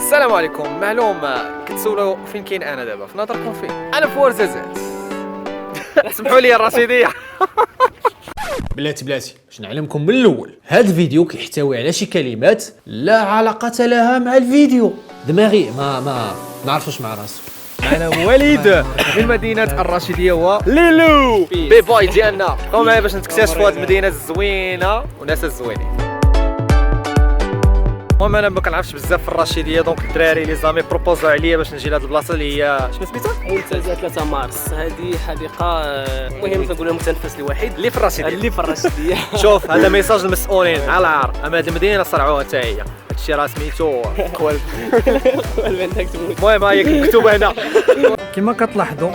السلام عليكم. معلوم كتسولوا فين كاين انا دابا، في نظركم فين؟ انا في ورزازات. سمحوا لي الرشيديه. بلاتي باش نعلمكم من الاول، هذا الفيديو كيحتوي على شي كلمات لا علاقه لها مع الفيديو. دماغي ما نعرفوش مع راسو. انا وليد من مدينه الرشيديه وليلو بي باي ديالنا. بقاو معايا باش نكتشفوا هذه المدينه الزوينه وناس الزوينين. المهم انا ما كنعرفش بزاف في الرشيديه، دونك الدراري لي زامي بروبوزو عليا باش نجي لهاد البلاصه اللي هي شنو سميتها؟ منتزه 3 مارس. هذه حديقه مهم تنقولها متنفس الوحيد اللي في الرشيديه. اللي في الرشيديه. شوف هذا ميساج المسؤولين على العار، اما هذه المدينه صرعوها حتى هي. هادشي راه سميتو قوالب. المهم ها هي مكتوب هنا. كما كتلاحظوا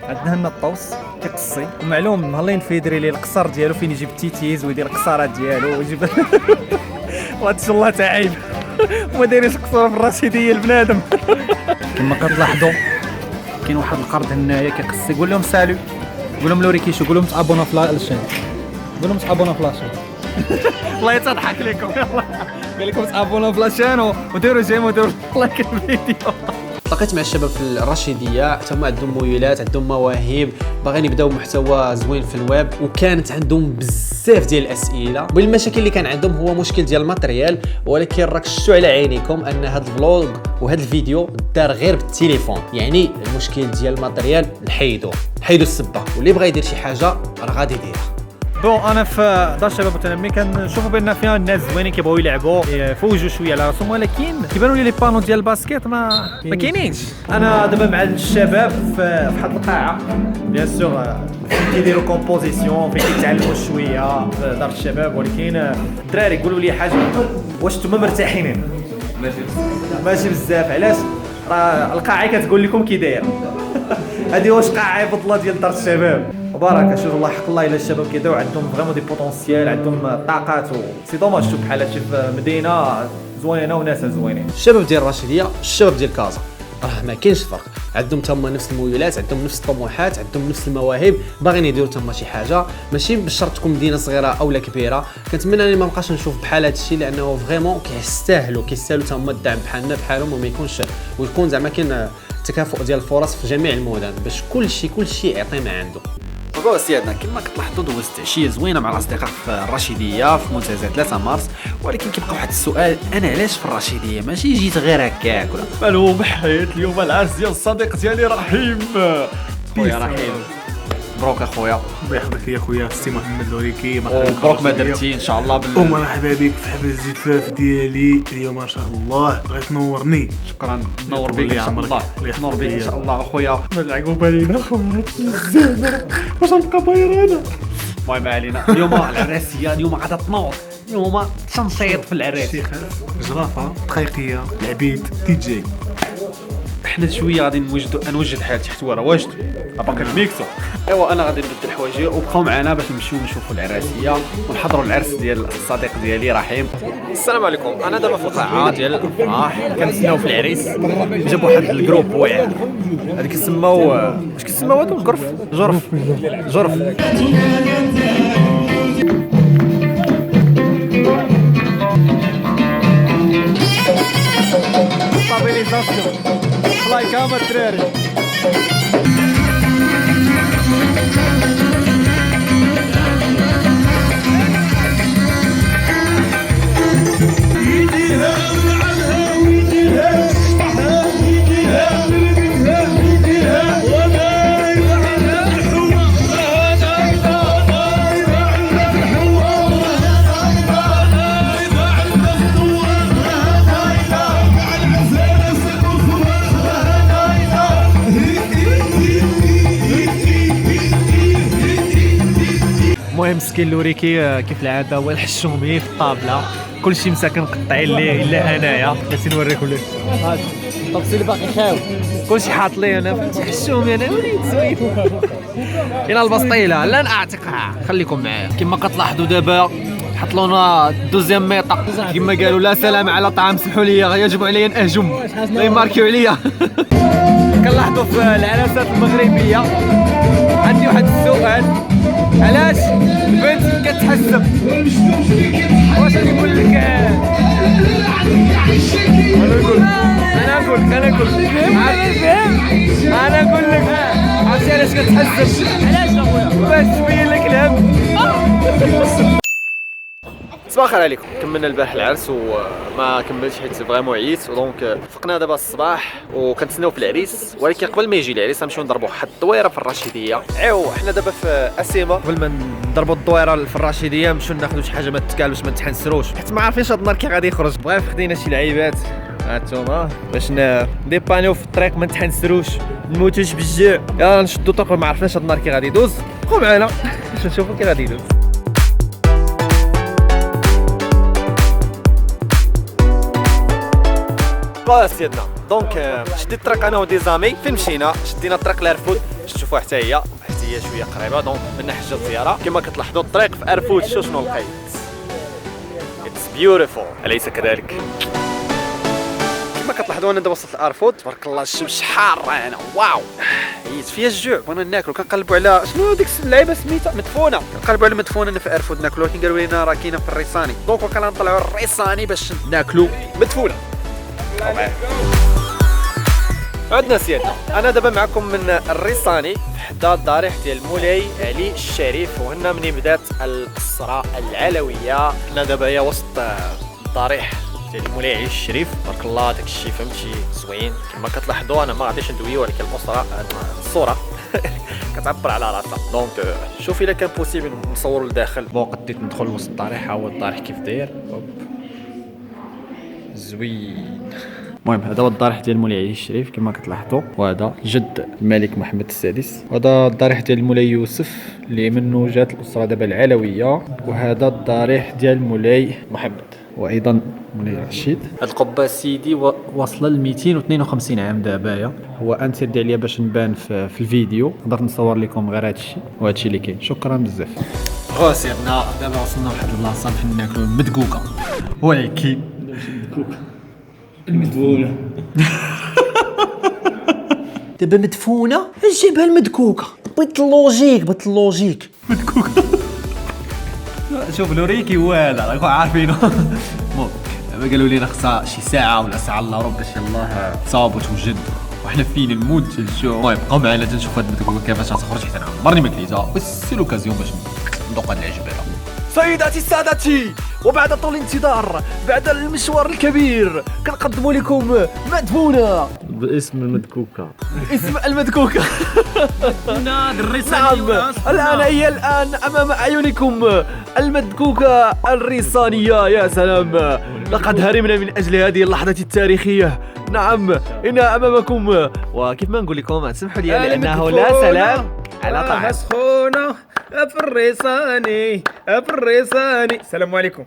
عندنا هنا الطوس كيقصي، ومعلوم مهلين في يدري لي القصر ديالو فين يجيب التيتيز ويدير القصارات ديالو ويجيب واتش الله تعيب وما دايرينش قصوره في الرشيديه البنادم. كما كتلاحظوا كاين واحد القرد هنايا كيقصي. قول لهم سالو، قول لهم لوري كيشو، قول لهم تابونا في لاشين، قول لهم تابونا في لاشين. الله يتضحك لكم. يلا قال لكم تابونا في لاشين وديروا جيم وديروا لايك الفيديو. التقيت مع الشباب في الرشيديه، حتى هما عندهم ميولات، عندهم مواهب، باغيين يبداو محتوى زوين في الويب، وكانت عندهم بزاف ديال الاسئله. والمشاكل اللي كان عندهم هو مشكل ديال الماتريال، ولكن راك شفتوا على عينيكم ان هذا الفلوغ وهذا الفيديو دار غير بالتليفون. يعني المشكل ديال الماتريال نحيدو السبه، واللي بغى يدير شي حاجه راه غادي يديرها. بون انا في دار الشباب المتنمي كنشوفوا بان فيها الناس زوينين كيبغيو يلعبوا يفوجوا شويه على راسهم، ولكن كيبانوا لي بانو ديال الباسكيت ما كاينينش. انا دابا مع الشباب في واحد القاعه بيان سور كيديروا كومبوزيسيون فين كيتعلموا شويه في دار الشباب، ولكن الدراري قولوا لي حاجه، واش نتوما مرتاحين؟ ماشي بزاف. علاش؟ راه القاعه كتقول لكم كي داير. هذه واش قاعه بطله ديال دار الشباب؟ مبارك. شوف الله حق الله الا الشباب كيداو عندهم فريمون دي بوتونسيال، عندهم طاقات، سي دوماج شوف بحال هادشي في مدينه زوينه وناس زوينين. الشباب ديال الرشيديه الشباب ديال كازا راه ما كاينش فرق، عندهم تما نفس الميولات، عندهم نفس الطموحات، عندهم نفس المواهب، باغيين يديروا تما شي حاجه. ماشي بالشرط تكون مدينه صغيره او لا كبيره. كنتمنى اني ما نبقاش نشوف بحال هذا الشيء، لانه فريمون كيستاهلوا تما الدعم بحالنا بحالهم، وما يكونش ويكون زعما كاين تكافؤ ديال الفرص في جميع المدن باش كل شيء يعطي ما عنده. بقوا سيادنا كما كتلاحظوا دوزت عشيه زوينه مع الاصدقاء في الرشيديه في منتزه 3 مارس، ولكن كيبقى واحد السؤال، انا علاش في الرشيديه ماشي جيت غير هكاك ولا مالهم حياة اليوم العرس ديال الصديق ديالي رحيم. خويا رحيم. مبروك اخويا. الله يحفظك يا خويا سي محمد لوريكي. مبروك ما درتي ان شاء الله ومرحبا بك في حفل الزفاف ديالي اليوم ما شاء الله. بغيت تنورني. شكرا. نور بك ان شاء الله. نور بك ان شاء الله اخويا. العقوبه لينا خويا بزاف. واش نبقى باير انا؟ المهم ما علينا. اليوم العراسيه اليوم غادا تنوض، اليوم تنشيط في العراس. جرافه دقيقيه العبيد دي جي. حنا شويه غادي نوجد حالتي حتى هو راه واجد باقي الميكسو. ايوا انا غادي نبدل حوايجي وبقاو معنا باش نمشيو نشوفوا العراسيه ونحضروا العرس ديال الصديق ديالي رحيم. السلام عليكم. انا دابا في القاعه ديال الافراح كنتسناو في العريس. جابوا واحد الجروب واعر، هذا كيسماو واش كيسماو هذا الكرف؟ جرف. ستابيليزاسيون فلاي كاما الدراري. المهم مسكين لوريكي كيف العاده هو الحشومي في الطابله، كلشي مساكن مقطعين ليه الا انايا. بغيتي نوريكم ليه هذا التفصيل باقي خاوي، كلشي حاط لي انا حشومي انا وليد زوين. الى البسطيله لا نعتقها، خليكم معايا. كما كتلاحظوا دابا حط لنا دوزيام ميطا كما قالوا لا سلام على طعام. سمحوا لي يجب علي ان اهجم، لا يماركيو عليا. كنلاحظوا في العراسات المغربيه عندي واحد السؤال، علاش البنت كتحسب؟ واش غادي نقول لك؟ انا نقول انا نقول لك عرفتي علاش كتحزن؟ علاش اخويا؟ باش تبين لك الهم. صباح الخير عليكم. كملنا البارح العرس وما كملتش حيت فريمون عييت، ودونك فقنا دابا الصباح وكنتسناو في العريس، ولكن قبل ما يجي العريس غنمشيو نضربوا واحد الدويره في الرشيديه. حنا دابا في اسيما. قبل ما نضربوا الدويره في الرشيديه نمشيو ناخذوا شي حاجه ما تتكال باش ما نتحنسروش، حيت ما عارفينش هاد النهار كي غادي يخرج. بغيت خدينا شي لعيبات هانتوما باش نديبانيو في الطريق ما نتحنسروش نموتوش بالجوع. يلا نشدو طوق، ما عرفناش هاد النهار كي غادي يدوز. بقوا معنا باش نشوفوا كي غادي يدوز. فوالا سيدنا، دونك شديت الطريق انا ودي زامي. فين مشينا؟ شدينا الطريق لارفود، شوفوها حتى هي شويه قريبه، دونك من حجه الزياره. كما كتلاحظوا الطريق في ارفود شنو لقيت؟ اتس بيوتيفول، اليس كذلك؟ كما كتلاحظوا انا دابا وصلت لارفود، تبارك الله الشمس حاره هنا، واو عييت فيا الجوع، بغينا ناكلو. كنقلبوا على شنو ديك اللعيبه سميتها مدفونه، كنقلبوا على مدفونه هنا في ارفود ناكلو، ولكن قالوا لنا راه كاينه في الريساني، دونك وكنا نطلعوا الريساني باش ناكلو مدفونه. عدنا سيادنا، انا دابا معكم من الريساني حدا الضريح ديال مولاي علي الشريف، وهنا منين بدات الاسره العلويه. حنا دابا هي وسط الضريح ديال مولاي علي الشريف، تبارك الله داك الشيء فهمتي زوين. كما كتلاحظوا انا ما غاديش ندوي، ولكن الاسره الصوره كتعبر على راسها. دونك شوف الا كان بوسيبل نصوروا لداخل. بون قديت ندخل وسط الضريح، ها هو الضريح كيف داير زوين. المهم هذا هو الضريح ديال مولاي علي الشريف كما كتلاحظوا، وهذا جد الملك محمد السادس، وهذا الضريح ديال مولاي يوسف اللي منه جات الاسره دابا العلويه، وهذا الضريح ديال مولاي محمد وايضا مولاي رشيد. هاد القبه سيدي واصله ل 252 عام دابا، هو انتردي عليا باش نبان في الفيديو، قدرت نصور لكم غير هادشي وهادشي اللي كاين. شكرا بزاف. سيرنا دابا وصلنا لواحد البلاصه باش ناكلو المدقوقه، ولكن المدفونه دابا مدفونه نجيبها المدكوكه. بغيت اللوجيك مدكوكه. شوف لوريكي والله راكم عارفينه. المهم قالوا لنا خصها شي ساعه ولا ساعه الا ربع باش يلاه تصاوب وتوجد، وحنا فين المود تنشوف. المهم بقاو معنا تنشوف هاد المدكوكه كيفاش غتخرج، حيت انا عمرني ما كليتها، بس سي لوكازيون باش ندوق هاد العجبه. سيداتي سادتي، وبعد طول الانتظار، بعد المشوار الكبير، كنقدم لكم مدفونه باسم المدكوكه. اسم المدكوكه. نعم، الان هي امام اعينكم المدكوكه الريسانيه. يا سلام، لقد هرمنا من اجل هذه اللحظه التاريخيه. نعم، إنا امامكم، وكيف ما نقول لكم تسمحوا لي لانه لا سلام على طعام مسخونه في الريساني. السلام عليكم.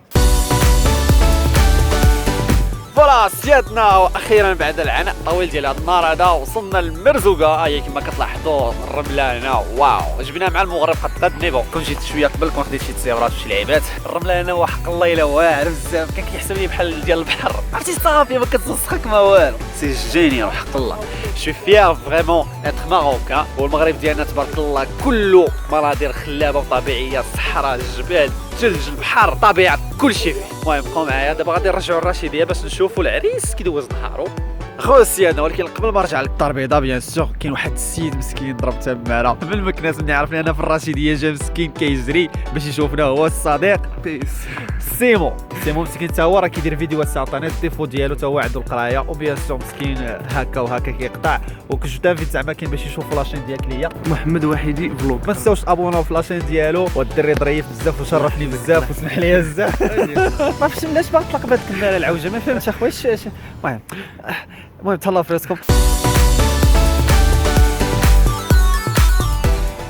فوالا سيادنا، واخيرا بعد العناء الطويل ديال هذا النهار هذا وصلنا للمرزوقه. هي كما كتلاحظوا الرمله هنا، واو جبنا مع المغرب قد نيفو. كنت جيت شويه قبل، كنت خديت شي تصويرات وشي لعيبات. الرمله هنا وحق الله الا واعر بزاف، كان كيحسب لي بحال ديال البحر، عرفتي صافي ما كتوسخك ما والو. سي جيني وحق الله، شوف فيها فريمون اتر ماروكان. والمغرب ديالنا تبارك الله كله مناظر خلابه وطبيعيه، الصحراء، الجبال، الثلج، البحر، طبيعه، كل شيء فيه. المهم بقاو معايا دابا غادي نرجعوا الرشيديه باش نشوفوا العريس كي دوز نهارو. خويا السيادة، ولكن قبل ما نرجع للدار البيضاء بيان سور كاين واحد السيد مسكين ضرب تماره بالمكناس، ملي عرفني انا في الرشيديه جا مسكين كيجري باش يشوفنا، هو الصديق سيمو مسكين حتى هو راه كيدير فيديوهات ساطانات. الديفو ديالو حتى هو عنده القرايه، وبيان سور مسكين هكا وهكا كيقطع، وكنت فيت زعما كاين باش يشوفوا لاشين ديالك ليا محمد وحيدي فلوق. ما تنساوش ابوناو في لاشين ديالو، والدري ظريف بزاف وشرفني بزاف وسمح لي بزاف. ما فهمتش علاش باغي تطلق بهاد الكماله العوجه، ما فهمتش اخويا. المهم تهلاو في راسكم.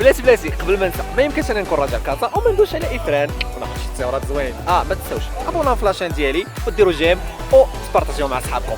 بلاتي قبل ما ننسى، ما يمكنش انا نكون راجع كازا وما ندوش على افران وناخذ شي تصاورات زوين. ما تنساوش ابوناو في لاشين ديالي وديروا جيم وتبارطاجيو مع صحابكم.